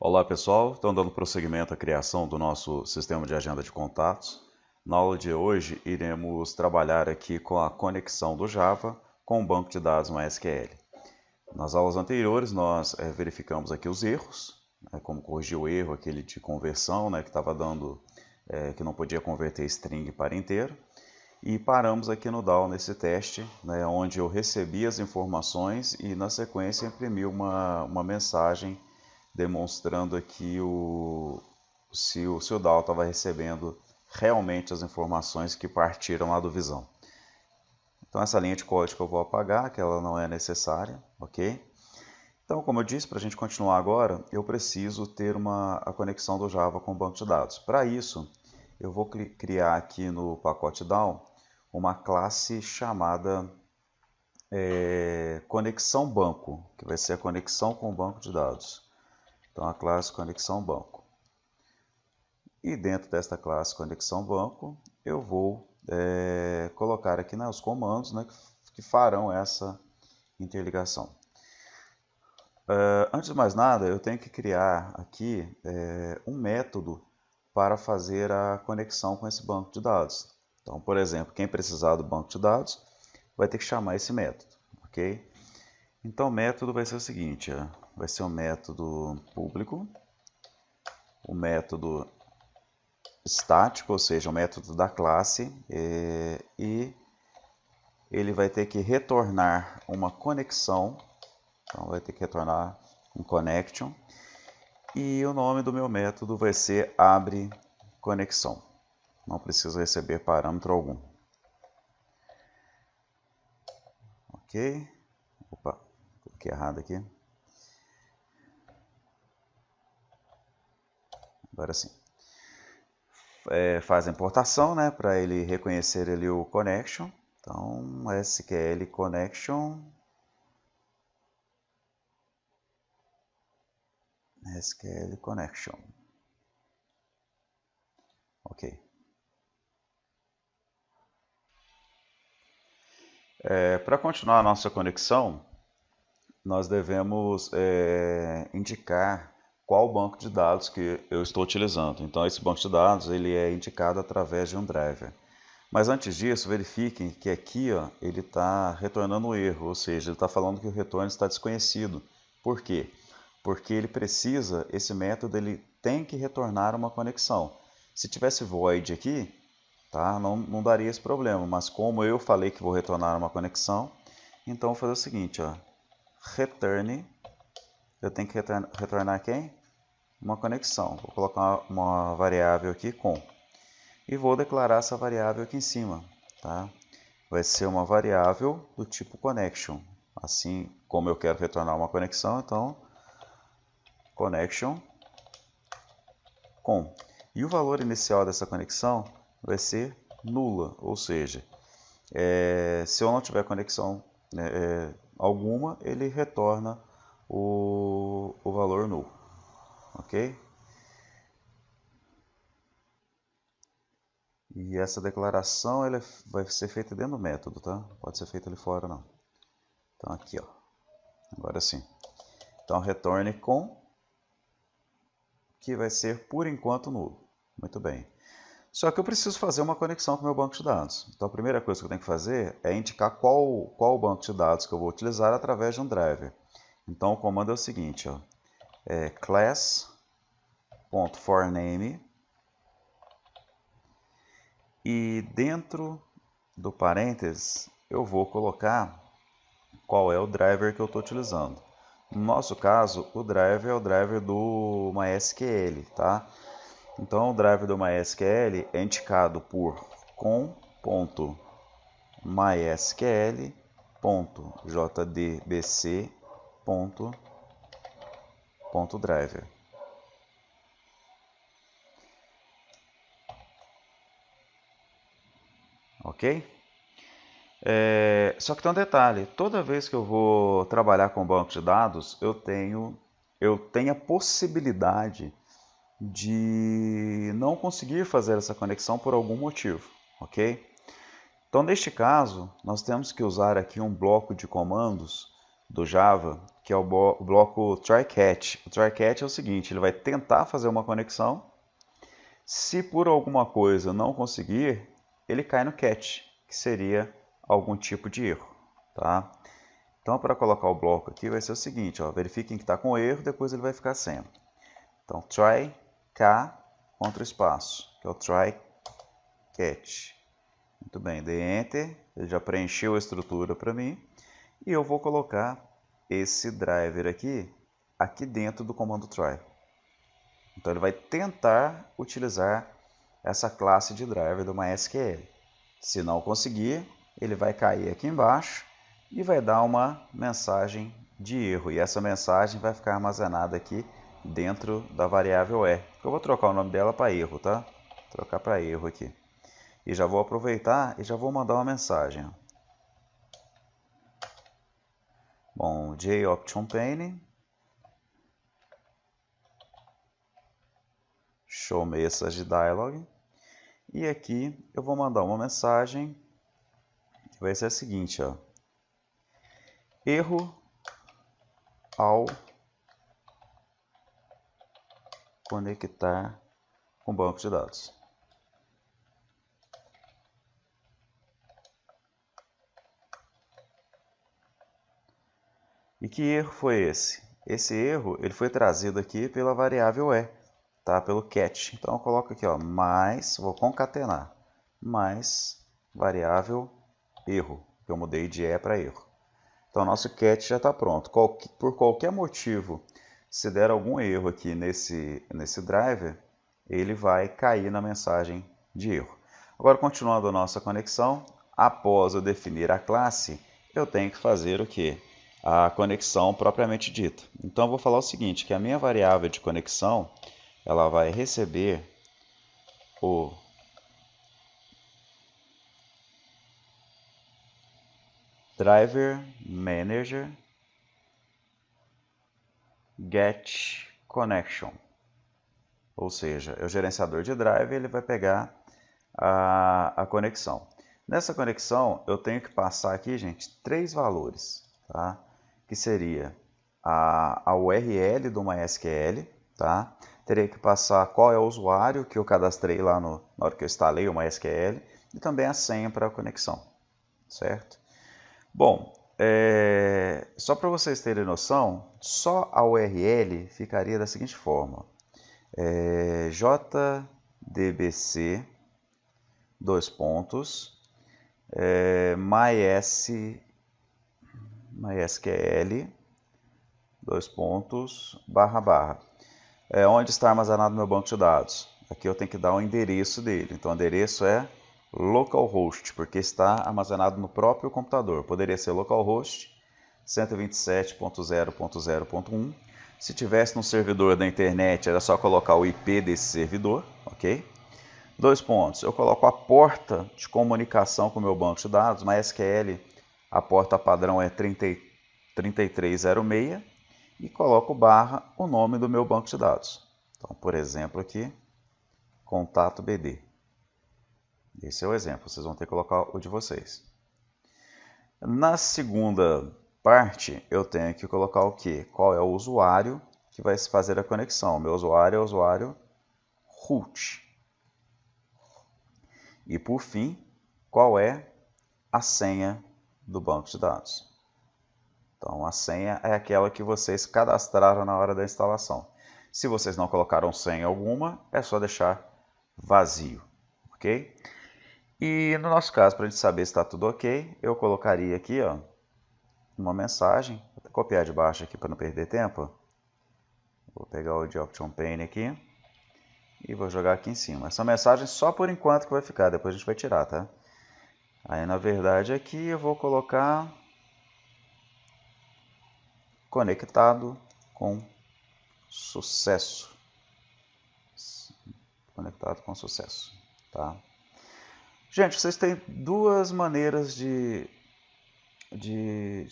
Olá pessoal, estão dando prosseguimento à criação do nosso sistema de agenda de contatos. Na aula de hoje iremos trabalhar aqui com a conexão do Java com o banco de dados MySQL. Nas aulas anteriores nós verificamos aqui os erros, como corrigir o erro aquele de conversão, que estava dando, que não podia converter string para inteiro. E paramos aqui no DAO nesse teste, onde eu recebi as informações e na sequência imprimi uma mensagem demonstrando aqui se o DAO estava recebendo realmente as informações que partiram lá do Visão. Então essa linha de código eu vou apagar, que ela não é necessária, ok? Então, como eu disse, para a gente continuar agora, eu preciso ter a conexão do Java com o banco de dados. Para isso, eu vou criar aqui no pacote DAO uma classe chamada conexão banco, que vai ser a conexão com o banco de dados. Então, a classe conexão banco. E dentro desta classe conexão banco, eu vou colocar aqui os comandos que farão essa interligação. Antes de mais nada, eu tenho que criar aqui um método para fazer a conexão com esse banco de dados. Então, por exemplo, quem precisar do banco de dados vai ter que chamar esse método, ok? Então, o método vai ser o seguinte, vai ser um método público, um método estático, ou seja, o método da classe, e ele vai ter que retornar uma conexão, então vai ter que retornar um connection, e o nome do meu método vai ser abreConexão. Não precisa receber parâmetro algum. Ok? Opa, coloquei errado aqui. Agora sim. Faz a importação, para ele reconhecer ali o connection. Então, SQL connection. SQL connection. Ok. Para continuar a nossa conexão, nós devemos indicar qual banco de dados que eu estou utilizando. Então, esse banco de dados ele é indicado através de um driver. Mas antes disso, verifiquem que aqui ele está retornando um erro, ou seja, ele está falando que o retorno está desconhecido. Por quê? Porque ele precisa, esse método ele tem que retornar uma conexão. Se tivesse void aqui, tá? Não daria esse problema, mas como eu falei que vou retornar uma conexão, então vou fazer o seguinte, return, eu tenho que retornar quem? Uma conexão. Vou colocar uma variável aqui com, e vou declarar essa variável aqui em cima, tá? Vai ser uma variável do tipo connection, assim como eu quero retornar uma conexão, então connection com. E o valor inicial dessa conexão vai ser nula, ou seja, se eu não tiver conexão alguma, ele retorna o valor null, ok? E essa declaração ela vai ser feita dentro do método, tá? Não pode ser feita ali fora, não. Então aqui, agora sim. Então retorne com, que vai ser por enquanto nulo. Muito bem. Só que eu preciso fazer uma conexão com o meu banco de dados. Então a primeira coisa que eu tenho que fazer é indicar qual banco de dados que eu vou utilizar através de um driver. Então o comando é o seguinte, class.forName, e dentro do parênteses eu vou colocar qual é o driver que eu estou utilizando. No nosso caso, o driver é o driver do MySQL, tá? Então, o driver do MySQL é indicado por com.mysql.jdbc.driver. Ok? Só que tem um detalhe, toda vez que eu vou trabalhar com banco de dados, eu tenho a possibilidade de não conseguir fazer essa conexão por algum motivo, ok? Então, neste caso, nós temos que usar aqui um bloco de comandos do Java que é o bloco try-catch. O try-catch é o seguinte, ele vai tentar fazer uma conexão. Se por alguma coisa não conseguir, ele cai no catch, que seria algum tipo de erro. Tá? Então, para colocar o bloco aqui, vai ser o seguinte, ó, verifiquem que está com erro, depois ele vai ficar sem. Então, try, K, contra o espaço, que é o try, catch. Muito bem, dei Enter, ele já preencheu a estrutura para mim, e eu vou colocar esse driver aqui dentro do comando try. Então, ele vai tentar utilizar essa classe de driver do MySQL. Se não conseguir, ele vai cair aqui embaixo, e vai dar uma mensagem de erro. E essa mensagem vai ficar armazenada aqui dentro da variável E. Eu vou trocar o nome dela para erro, tá? Vou trocar para erro aqui. E já vou aproveitar e já vou mandar uma mensagem. Bom, JOptionPane. Show Message Dialog. E aqui eu vou mandar uma mensagem que vai ser a seguinte, ó. Erro ao conectar com o banco de dados. E que erro foi esse? Esse erro ele foi trazido aqui pela variável E, tá? Pelo catch. Então eu coloco aqui, ó, mais, vou concatenar, mais variável erro, que eu mudei de E para erro. Então, nosso catch já está pronto. Por qualquer motivo, se der algum erro aqui nesse driver, ele vai cair na mensagem de erro. Agora, continuando a nossa conexão, após eu definir a classe, eu tenho que fazer o quê? A conexão propriamente dita. Então, eu vou falar o seguinte, que a minha variável de conexão, ela vai receber o driver manager get connection, ou seja, é o gerenciador de driver, ele vai pegar a conexão. Nessa conexão eu tenho que passar aqui, gente, 3 valores, tá? Que seria a URL do MySQL, tá? Terei que passar qual é o usuário que eu cadastrei lá na hora que eu instalei o MySQL e também a senha para a conexão, certo? Bom, só para vocês terem noção, só a URL ficaria da seguinte forma. JDBC, MySQL, onde está armazenado meu banco de dados. Aqui eu tenho que dar o endereço dele. Então, o endereço é localhost, porque está armazenado no próprio computador. Poderia ser localhost 127.0.0.1. Se tivesse no servidor da internet, era só colocar o IP desse servidor, ok? 2 pontos. Eu coloco a porta de comunicação com o meu banco de dados. MySQL, a porta padrão é 3306 e coloco barra o nome do meu banco de dados. Então, por exemplo, aqui, contato BD. Esse é o exemplo, vocês vão ter que colocar o de vocês. Na segunda parte, eu tenho que colocar o quê? Qual é o usuário que vai fazer a conexão. Meu usuário é o usuário root. E por fim, qual é a senha do banco de dados. Então, a senha é aquela que vocês cadastraram na hora da instalação. Se vocês não colocaram senha alguma, é só deixar vazio, ok? E no nosso caso, para a gente saber se está tudo ok, eu colocaria aqui, ó, uma mensagem. Vou copiar de baixo aqui para não perder tempo. Vou pegar o JOptionPane aqui e vou jogar aqui em cima. Essa mensagem só por enquanto que vai ficar, depois a gente vai tirar, tá? Aí, na verdade, aqui eu vou colocar conectado com sucesso. Conectado com sucesso, tá? Gente, vocês têm duas maneiras de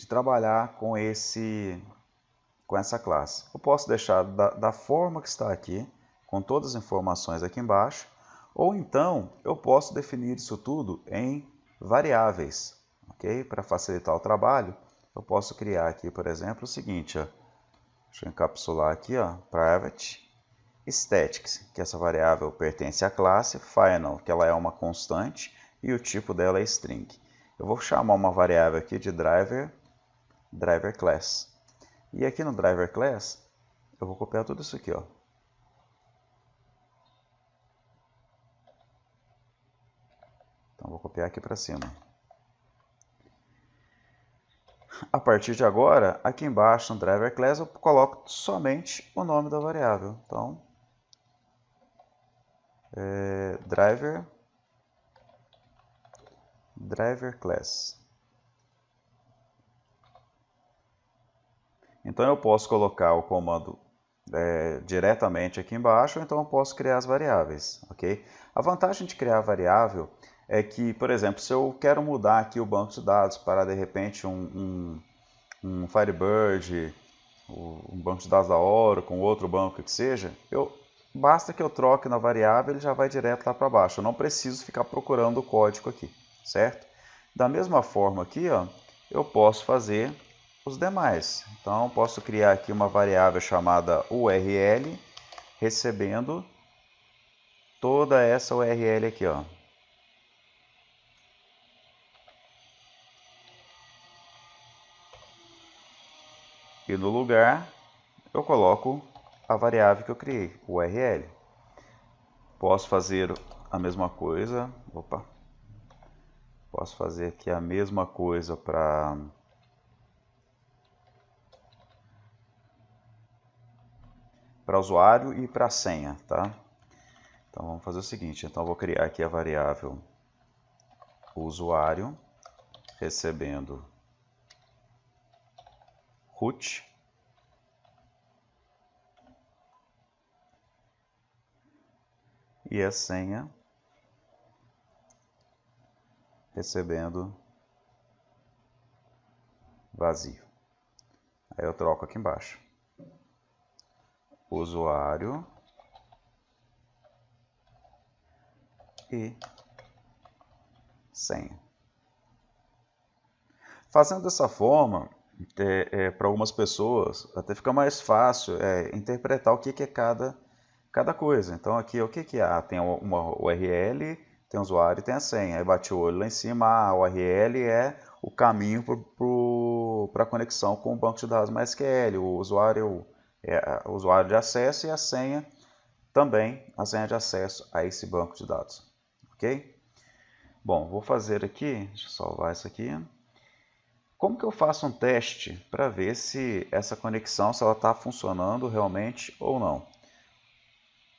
trabalhar com essa classe. Eu posso deixar da forma que está aqui, com todas as informações aqui embaixo, ou então eu posso definir isso tudo em variáveis, ok? Para facilitar o trabalho, eu posso criar aqui, por exemplo, o seguinte, ó. Deixa eu encapsular aqui, ó, private statics, que essa variável pertence à classe, final, que ela é uma constante, e o tipo dela é string. Eu vou chamar uma variável aqui de driver class. E aqui no driver class, eu vou copiar tudo isso aqui, ó. Então, vou copiar aqui para cima. A partir de agora, aqui embaixo no driver class, eu coloco somente o nome da variável. Então, driver class. Então, eu posso colocar o comando diretamente aqui embaixo, ou então eu posso criar as variáveis, ok? A vantagem de criar a variável é que, por exemplo, se eu quero mudar aqui o banco de dados para, de repente, um Firebird, um banco de dados da Oracle, com outro banco que seja, basta que eu troque na variável, ele já vai direto lá para baixo. Eu não preciso ficar procurando o código aqui, certo? Da mesma forma aqui, ó, eu posso fazer os demais. Então, eu posso criar aqui uma variável chamada URL, recebendo toda essa URL aqui, ó. E no lugar, eu coloco a variável que eu criei, URL. Posso fazer a mesma coisa, posso fazer aqui a mesma coisa para usuário e para senha, tá? Então vamos fazer o seguinte, então eu vou criar aqui a variável usuário, recebendo root, e a senha recebendo vazio. Aí eu troco aqui embaixo. Usuário e senha. Fazendo dessa forma, para algumas pessoas, até fica mais fácil interpretar o que é cada coisa. Então aqui, o que é? Tem uma URL, tem o usuário e tem a senha. Aí bate o olho lá em cima, a URL é o caminho para a conexão com o banco de dados MySQL. O usuário é o usuário de acesso e a senha também, a senha de acesso a esse banco de dados. Ok? Bom, vou fazer aqui, deixa eu salvar isso aqui. Como que eu faço um teste para ver se essa conexão se ela está funcionando realmente ou não?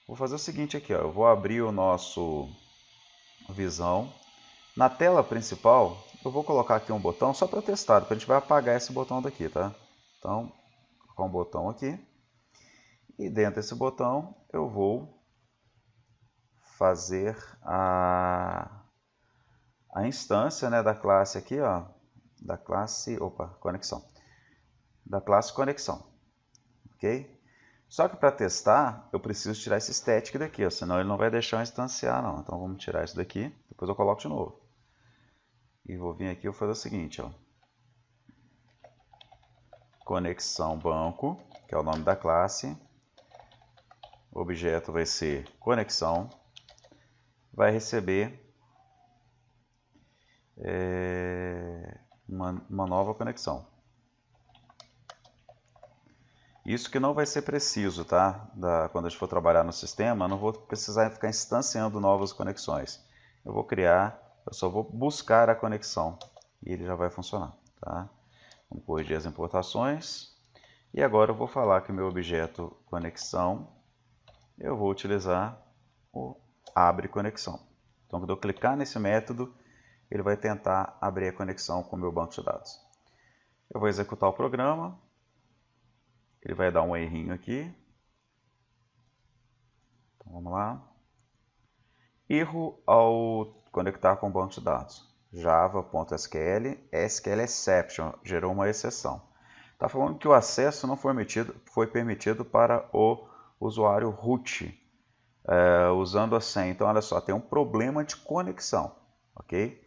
Vou fazer o seguinte aqui, ó, eu vou abrir o nosso Visão. Na tela principal, eu vou colocar aqui um botão só para testar, depois a gente vai apagar esse botão daqui, tá? Então, vou colocar um botão aqui. E dentro desse botão, eu vou fazer a instância, né, da classe aqui, ó, da classe conexão, ok? Só que para testar, eu preciso tirar esse static daqui, ó, senão ele não vai deixar eu instanciar, não. Então vamos tirar isso daqui, depois eu coloco de novo. E vou vir aqui e vou fazer o seguinte, ó. Conexão banco, que é o nome da classe. O objeto vai ser conexão. Vai receber uma nova conexão. Isso que não vai ser preciso, tá? Quando a gente for trabalhar no sistema, não vou precisar ficar instanciando novas conexões. Eu vou criar, eu só vou buscar a conexão e ele já vai funcionar, tá? Vamos corrigir as importações. E agora eu vou falar que o meu objeto conexão, eu vou utilizar o abre conexão. Então, quando eu clicar nesse método, ele vai tentar abrir a conexão com o meu banco de dados. Eu vou executar o programa. Ele vai dar um errinho aqui. Então, vamos lá. Erro ao conectar com o banco de dados. Java.sql, SQL exception, gerou uma exceção. Está falando que o acesso não foi permitido para o usuário root, usando a senha. Então, olha só, tem um problema de conexão, ok?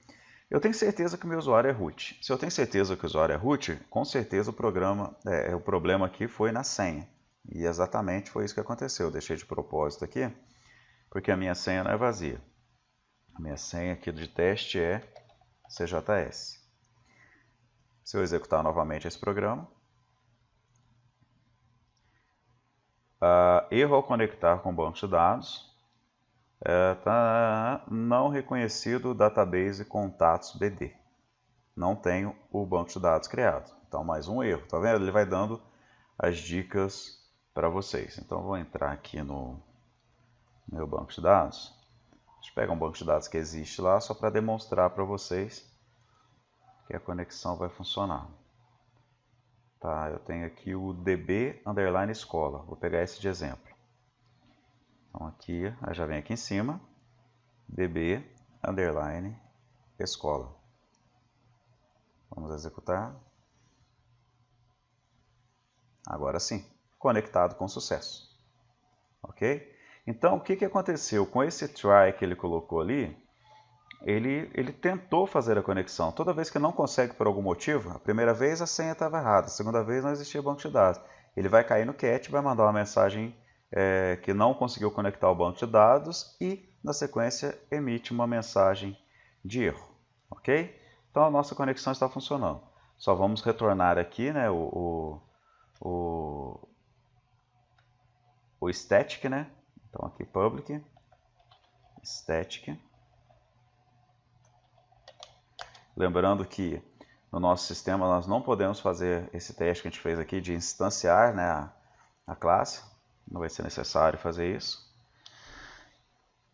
Eu tenho certeza que o meu usuário é root. Se eu tenho certeza que o usuário é root, com certeza o problema aqui foi na senha. E exatamente foi isso que aconteceu. Eu deixei de propósito aqui, porque a minha senha não é vazia. A minha senha aqui de teste é CJS. Se eu executar novamente esse programa, erro ao conectar com o banco de dados, não reconhecido database contatos BD. Não tenho o banco de dados criado. Então, mais um erro. Tá vendo? Ele vai dando as dicas para vocês. Então, eu vou entrar aqui no meu banco de dados. Deixa eu pegar um banco de dados que existe lá, só para demonstrar para vocês que a conexão vai funcionar. Tá, eu tenho aqui o DB_escola. Vou pegar esse de exemplo. Então, aqui, já vem aqui em cima, DB_escola. Vamos executar. Agora sim, conectado com sucesso. Ok? Então, o que aconteceu? Com esse try que ele colocou ali, ele tentou fazer a conexão. Toda vez que não consegue por algum motivo, a primeira vez a senha estava errada, a segunda vez não existia banco de dados. Ele vai cair no cat, vai mandar uma mensagem que não conseguiu conectar o banco de dados e, na sequência, emite uma mensagem de erro. Ok? Então, a nossa conexão está funcionando. Só vamos retornar aqui, né, o static, né? Então, aqui public, static. Lembrando que no nosso sistema nós não podemos fazer esse teste que a gente fez aqui de instanciar, né, a classe. Não vai ser necessário fazer isso.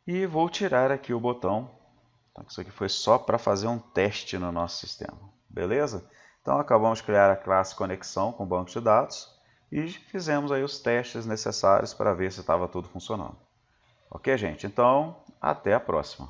E vou tirar aqui o botão. Então, isso aqui foi só para fazer um teste no nosso sistema. Beleza? Então acabamos de criar a classe conexão com o banco de dados e fizemos aí os testes necessários para ver se estava tudo funcionando. Ok, gente? Então, até a próxima.